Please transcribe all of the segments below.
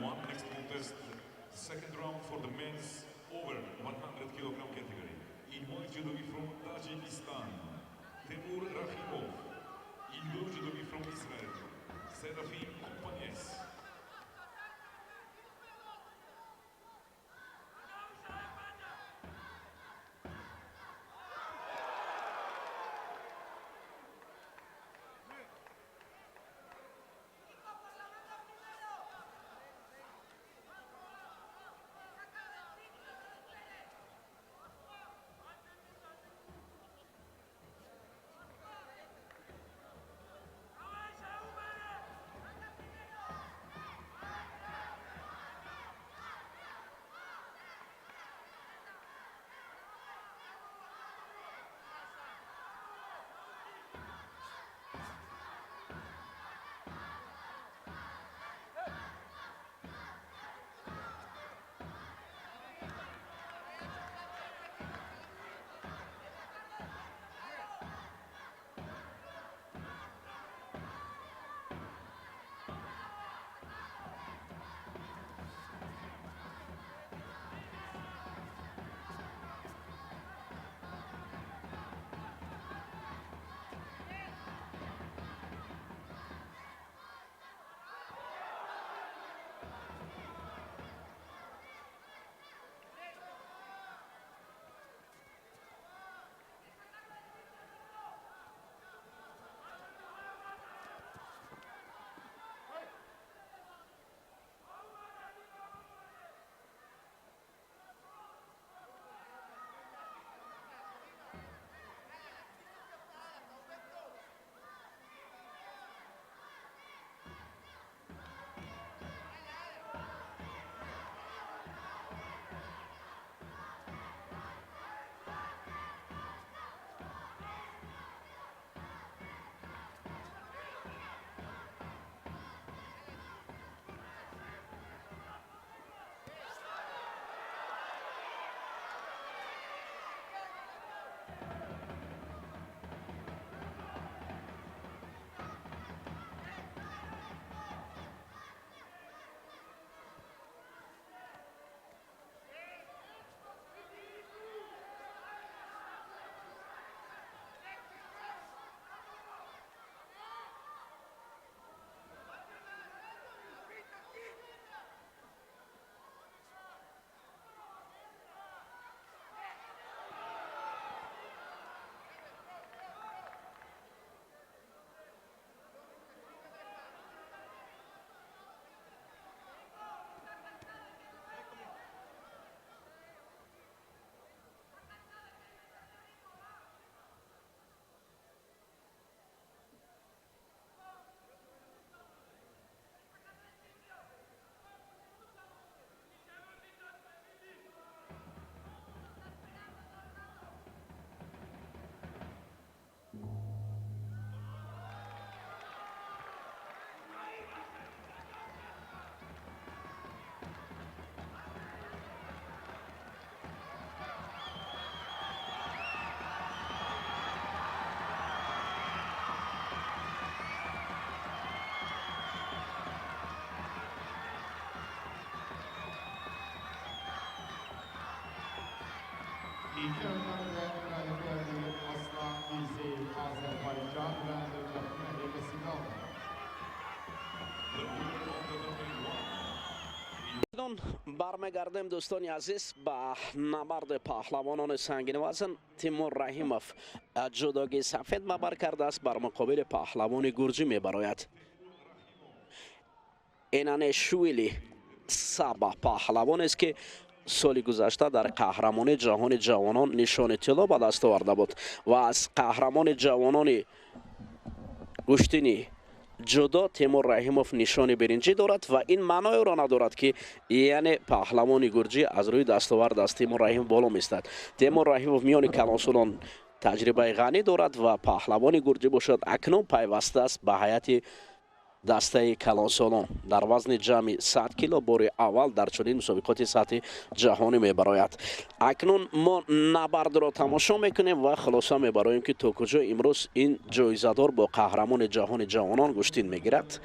one. Next contest, second round for the men's over 100 kilogram category. İlmay judogi from Tajikistan, Temur Rahimov. İlgo judogi from Israel, Serafim Kompanyes. İlk önlerden galip geldiği Aslan Bizi Azerbaycan ve Dövlətinin Hevesini aldı. برمیگردیم دوستان عزیز به نبرد پهلوانان سنگین وزن. تیمور رحیموف جودوگی سفید مبر کرده است، بر مقابل پهلوان گرجی میبراید. اینانشویلی سابا پهلوان است که سال گذشته در قهرمانی جهان جوانان نشان طلا به دست آورده بود و از قهرمان جوانان گشتینی جدا تیمور رحیموف نشان برنجی دارد و این معنای را ندارد که یعنی پهلوان گرجی از روی دستاورد از تیمور رحیموف بالا میستد. تیمور رحیموف میان کلانسولان تجربه غنی دارد و پهلوان گرجی باشد اکنون پیوسته است به هیئت دسته کلانسالان در وزن جمعی 100 کیلو بار اول در چنین مسابقات سطح جهانی میبراید. اکنون ما نبرد را تماشا میکنیم و خلاصه میبرایم که تا کجا امروز این جایزه‌دار با قهرمان جهان جوانان گشتین میگیرد.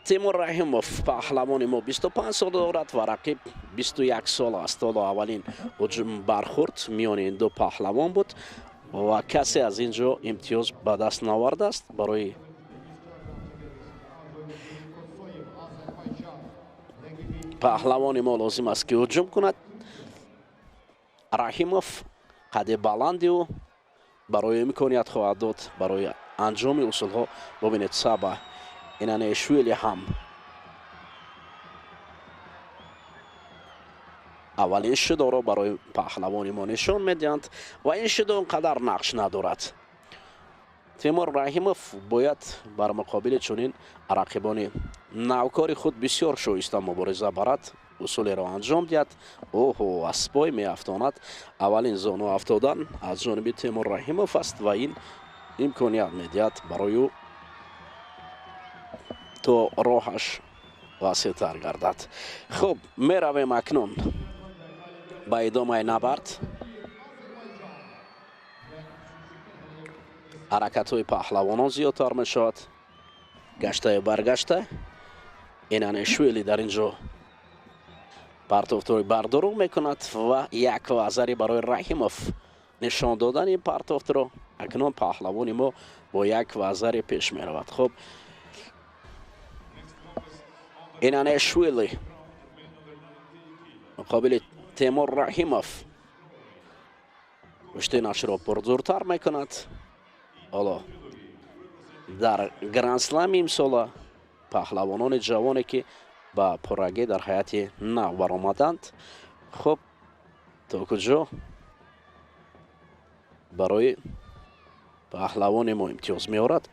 تیمور رحیموف پهلوان ما 25 سال دارد و رقیب 21 سال است. حالا اولین هجوم برخورد میان این دو پهلوان بود و کسی از اینجا امتیاز به دست نآورده است. برای پهلوان ما لازم است که هجوم کند. رحیموف قد بلندی و برای امکانیت خواهد داد برای انجام اصول ها. ببینید سابا اینانشویلی هم اولین شده را برای پهلوان ما نشان میدهند و این شده اونقدر نقش ندارد. تیمور رحیموف باید بر مقابل چنین رقیبان نوکار خود بسیار شایسته مبارزه برد، اصول را انجام دهد. اوه از پای می افتاند. اولین زانو افتادن از جانب تیمور رحیموف است و این امکانیت میدهد برای او تا راهش وسیع تر گردد. خب می رویم اکنون به ادامه نبرد. حرکت های پهلوانان زیادتر می شود. گشته برگشته اینانشویلی در اینجا پرتافت بردارو می کند و یک وزری برای رحیموف نشان دادن این پرتافت را. اکنون پهلوان ما با یک وزری پیش می رود. خب اینانشویلی مقابل تیمور رحیموف پشتینش را پرزورتر می کند. حالا در گرند اسلم امسال پهلوانان جوانی که با پرگی در حیات نو برآمدند. خب تا کجا برای پهلوان ما امتیاز می آورد.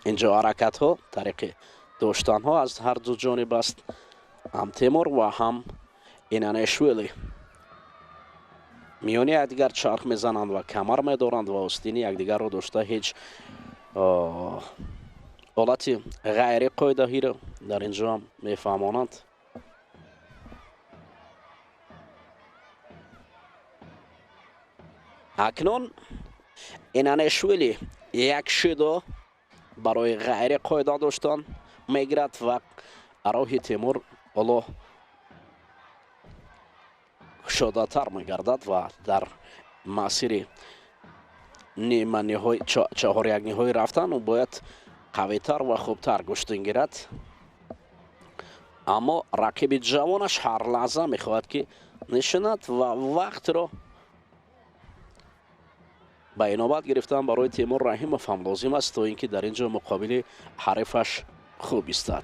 اینجا حرکت ها طریق داشتن ها از هر دو جانب است. هم تیمور و هم اینانشویلی میانی یکدیگر چرخ میزنند و کمر میدارند و آستینی یکدیگر را داشته هیچ حالت غیر قاعده‌ای را در اینجا هم میفهمانند. اکنون اینانشویلی یک شده برای غیر قاعده داشتن میگیرد و راه تیمور حالا شده تر میگردد و در مسیر نیمه نهایی چهار یک نهایی رفتن و باید قوی تر و خوبتر گشتن گیرد. اما رقیب جوانش هر لحظه میخواهد که نشند و وقت را به اینابت گرفتن برای تیمور رحیموف هم لازم است تا اینکه در اینجا مقابل حریفش خوب ایستد.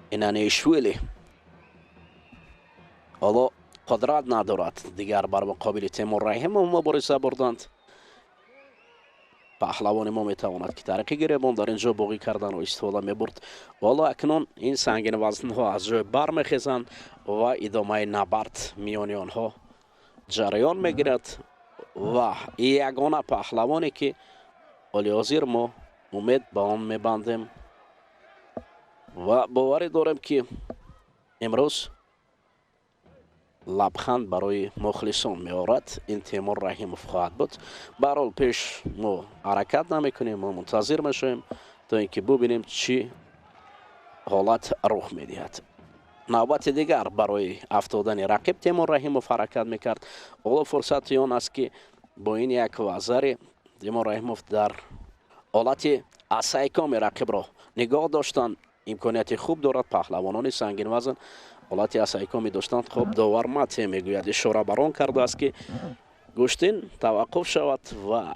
اینانشویلی حالا قدرت ندارد دیگر بر مقابل تیمور رحیموف مبارزه بردند. پهلوان ما میتواند که طریق گریبان در اینجا باقی کردن و استفاده میبرد. حالا اکنون این سنگین وزن ها از جای برمیخیزند و ادامه نبرد میان آنها جریان میگیرد و یگانه پهلوانی که حالی حاضر ما امید به آن میبندیم و باوری داریم که امروز لبخند برای مخلصان میآورد. این تیمور رحیموف خواهد بود. برحال پیش ما حرکت نمیکنیم، ما منتظر میشویم تا اینکه ببینیم چی حالت رخ میدهد. نوبت دیگر برای افتادن رقیب تیمور رحیموف حرکت میکرد. حالا فرصت آن است که با این یک وزر تیمور رحیموف در حالت استحکام رقیب را نگاه داشتن. امکانیت خوب دارد. پهلوانان سنگین وزن حالت استحکامی داشتند. خب داور مته میگوید اشاره بران کرده است که گشتین توقف شود و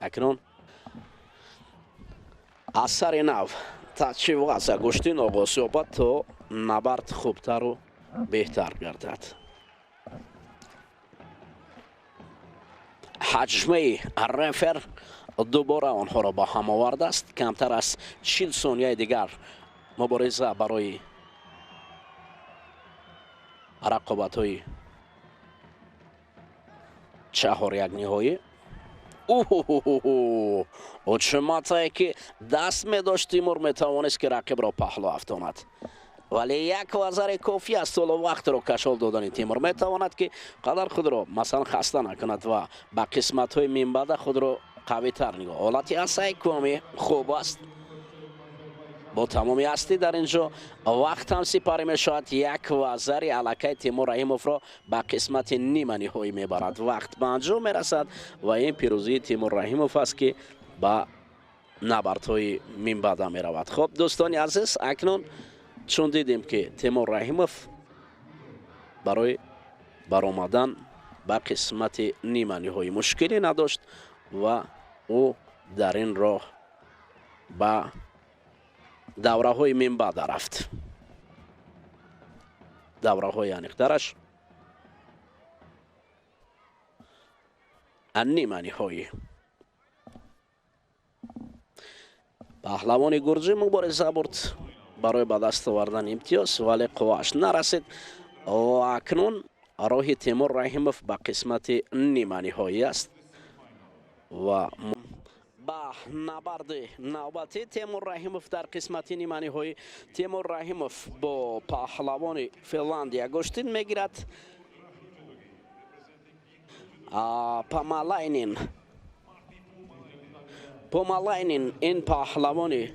اکنون اثر نو تچی واسه گشتین آغاز یابد تا نبرد خوبتر و بهتر گردد. حجمه رفر دوباره آنها را با هم آورده است. کمتر از 40 ثانیه دیگر مبارزه برای رقابت های چهار یک نهایی. چه متایی که دست می داشت تیمور می توانست که رقیب را پهلو افتاند. ولی یک وزر کافی است طول وقت رو کشال دادن تیمور میتواند که قدر خود رو مثلا خسته نکند و با قسمت های منبعد خود رو قوی تر نگاه. حالتی اسای کمی خوب است با تمامی هستی در اینجا وقت هم سپاری می شود. یک وزر علاقه تیمور رحیموف را به قسمت نیمه نهایی می برد. وقت به انجام می رسد و این پیروزی تیمور رحیموف است که به نبردهای منبعد می رود. خب دوستان عزیز اکنون چون دیدیم که تیمور رحیموف برای برآمدن به قسمت نیمه نهایی مشکلی نداشت و او در این راه به دوره های منبعد رفت. دوره های انیقترش نیمه نهایی. پهلوان گرجی مبارزه برد برای به دست آوردن امتیاز ولی قواش نرسید و اکنون راه تیمور رحیموف به قسمت نیمه نهایی است و با نبرد نوبتی تیمور رحیموف در قسمت نیمه نهایی تیمور رحیموف با پهلوان فنلاندی گشتین میگیرد. پومالاینین این پهلوان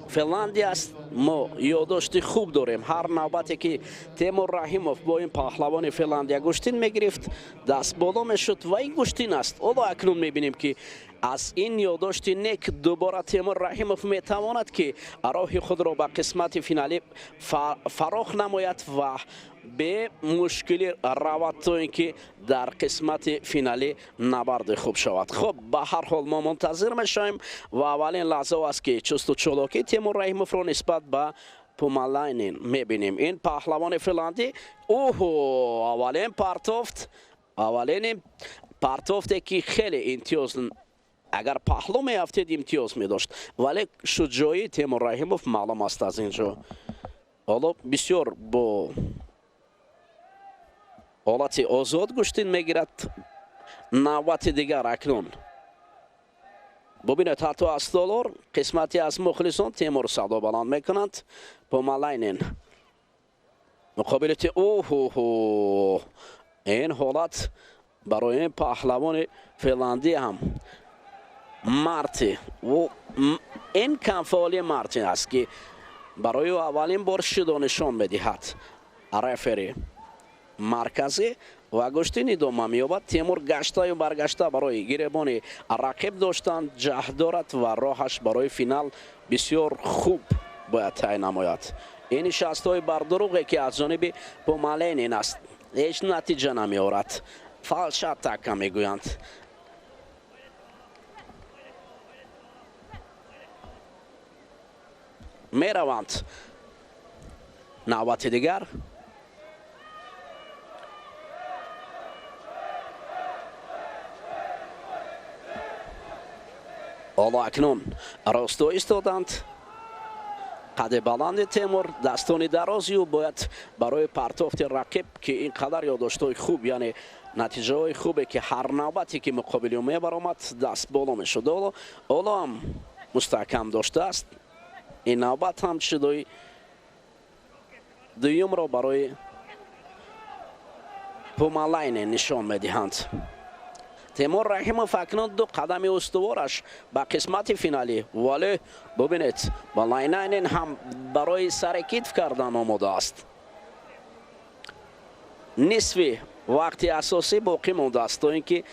فنلاندی است. ما یادداشت خوب داریم هر نوبتی که تیمور رحیموف با این پهلوان فنلاندی گشتین میگرفت دست بالا میشد و این گشتین است. حالا اکنون میبینیم که از این یادداشت نیک دوباره تیمور رحیموف میتواند که راه خود را به قسمت فینالی فراخ نماید و به مشکلی رود تا اینکه در قسمت فینالی نبرد خوب شود. خب به هر حال ما منتظر میشیم و اولین لحظه است که چست و چالاکی تیمور رحیموف را نسبت به پومالاینین میبینیم. این پهلوان فنلاندی اولین پرتافت که خیلی امتیاز اگر پهلو میافتید امتیاز میداشت ولی شجاعی تیمور رحیموف معلوم است از اینجا. حالا بسیار با حالت آزاد گشتین میگیرد. نوبت دیگر اکنون ببینید حتی از دلار قسمتی از مخلصان تیمور صدا بلند میکنند. پومالاینین مقابلت این حالت برای این پهلوان فنلاندی هم مارتی و این کمفعالی مارتی است که برای اولین بار شد نشان میدهد رفری مرکزی و گشتین ادامه می‌یابد. تیمور گشته و برگشته برای گریبان رقیب داشتند جهد دارد و راهش برای فینال بسیار خوب باید تعیین نماید. این شست‌های بر دروغی که از جانب پومالاینین است هیچ نتیجه نمی‌آورد. فالش اتاک میگویند. میروند نوبت دیگر. حالا اکنون راستو ایستادند. قد بلند تیمور دستان درازی و باید برای پرتافت رقیب که اینقدر یادداشت‌های خوب یعنی نتیجه های خوبه که هر نوبتی که مقابلی می برآمد دست بالا می شد. حالا هم مستحکم داشته است. این نوبت هم شدای دویم را برای پومالاینین نشان میدهند. تیمور رحیموف اکنون دو قدم استوارش به قسمت فینالی ولی ببینید پومالاینین هم برای سر کتف کردن آماده است. نصف وقت اساسی باقی مانده است تا اینکه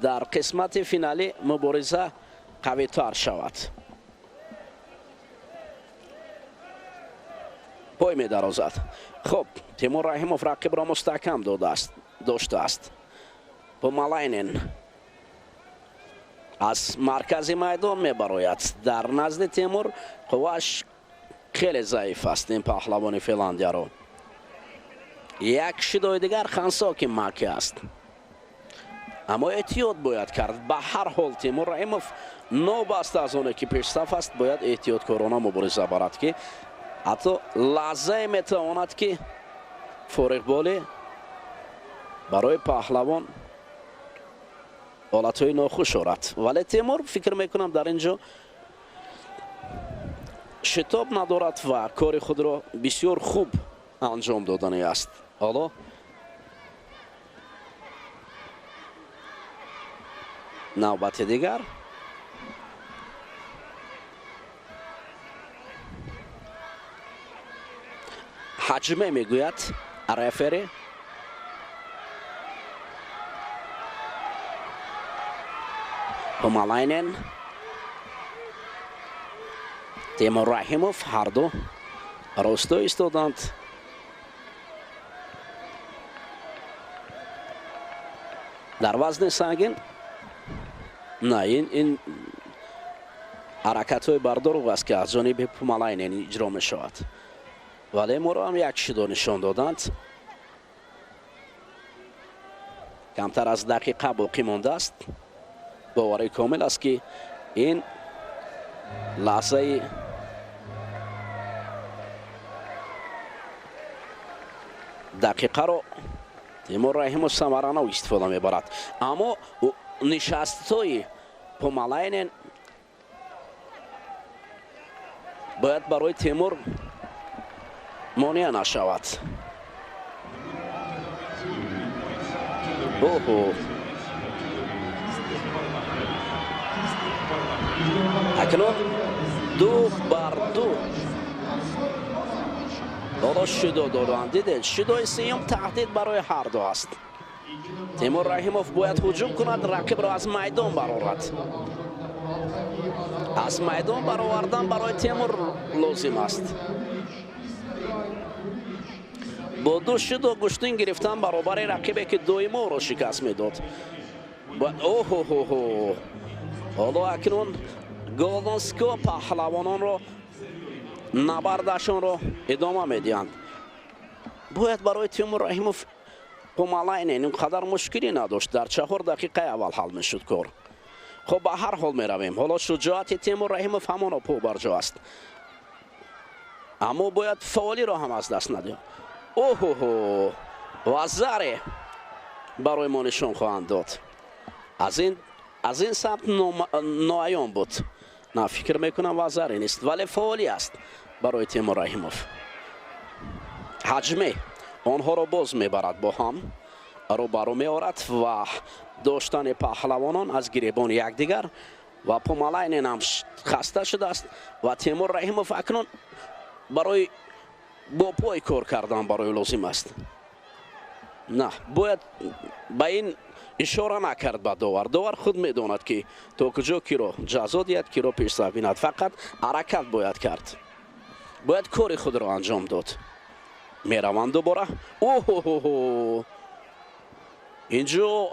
در قسمت فینالی مبارزه قوی تر شود. پای می درازد. خب تیمور رحیموف رقیب را مستحکم داشته است. پومالاینین از مرکز میدان می براید. در نزد تیمور قواش خیلی ضعیف است این پهلوان فنلاندی را. یک شدای دیگر خنساک مکی است اما احتیاط باید کرد. به هر حال تیمور رحیموف نوبسته از آنه که پیش صف است باید احتیاط کارانه مبارزه برد که حتی لحظه میتواند که فارغ بالی برای پهلوان حالتهای ناخوش آورد. ولی تیمور فکر میکنم در اینجا شتاب ندارد و کار خود را بسیار خوب انجام دادنی است. حالا نوبت دیگر حجمه میگوید رفری. پومالاینن، تیمور رحیموف هر دو راستا ایستادند. در وزن سنگین نه، این حرکت های بردار است که از جانب پومالاینن اجرا می شود، ولی ما را هم یک شیدا نشان دادند. کمتر از دقیقه باقی مانده است. باوری کامل است که این لحظه دقیقه را تیمور رحیموف ثمرانه استفاده میبرد. اما نشستهای پومالاینن باید برای تیمور مانع نشود. اکنون 2-2 حالا شیدا دادند. دیدید شیدای سیوم تهدید برای هر دو است. تیمور رحیموف باید هجوم کند، رقیب را از میدان برآورد. از میدان برآوردن برای تیمور لازم است. با دو شیدا گشتین گرفتن برابر رقیبی که دویم او را شکست میداد. حالا اکنون گالدانسکا پهلوانان را نبردشان را ادامه میدهند. باید برای تیمور رحیموف پومالاینن اینقدر مشکلی نداشت. در 4 دقیقه اول حل میشد کار. خب به هر حال میرویم. حالا شجاعت تیمور رحیموف همان پا بر جا است، اما باید فعالی را هم از دست ندهیم. و ضربه برای ما نشان خواهند داد. از این سمت ناعیان بود. نه، فکر میکنم وزری نیست، ولی فعالی است برای تیمور رحیموف. حجمه آنها را باز میبرد، با هم روبرو میآورد و داشتن پهلوانان از گریبان یکدیگر و پومالاینن هم خسته شده است و تیمور رحیموف اکنون برای با پای کار کردن برای لازم است. نه، باید به این اشاره نکرد به داور خود میداند که تا کجا کی را جزا دهد، کی را پیش بیند. فقط حرکت باید کرد، باید کار خود را انجام داد. میروند دوباره. اینجا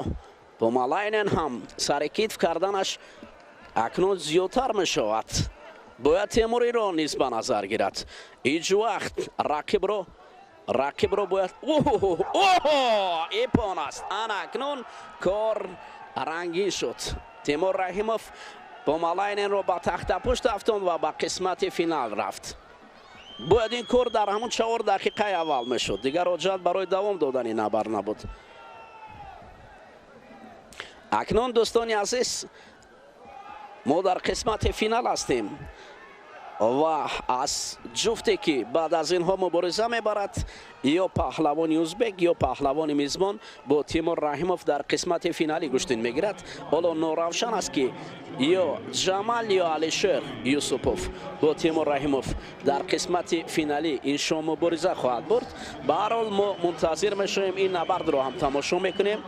پومالاینن هم سرکیف کردنش اکنون زیادتر می شود. باید تیموری را نیز به نظر گیرد. هیچ وقت رقیب را باید ایپان است. اکنون کار رنگین شد. تیمور رحیموف پومالاینن را به تخت پشت افکند و به قسمت فینال رفت. باید این کار در همون 4 دقیقه اول میشد. دیگر حاجت برای دوام دادن نبر نبود. اکنون دوستان عزیز ما در قسمت فینال هستیم و از جفتی که بعد از اینها مبارزه میبرد، یا پهلوان ازبک یا پهلوان میزبان با تیمور رحیموف در قسمت فینالی گشتین میگیرد. حالا نوروشن است که یا جمال یا علیشیر یوسپوف با تیمور رحیموف در قسمت فینالی این شام مبارزه خواهد برد. به هر حال ما منتظر میشویم این نبرد رو هم تماشا میکنیم.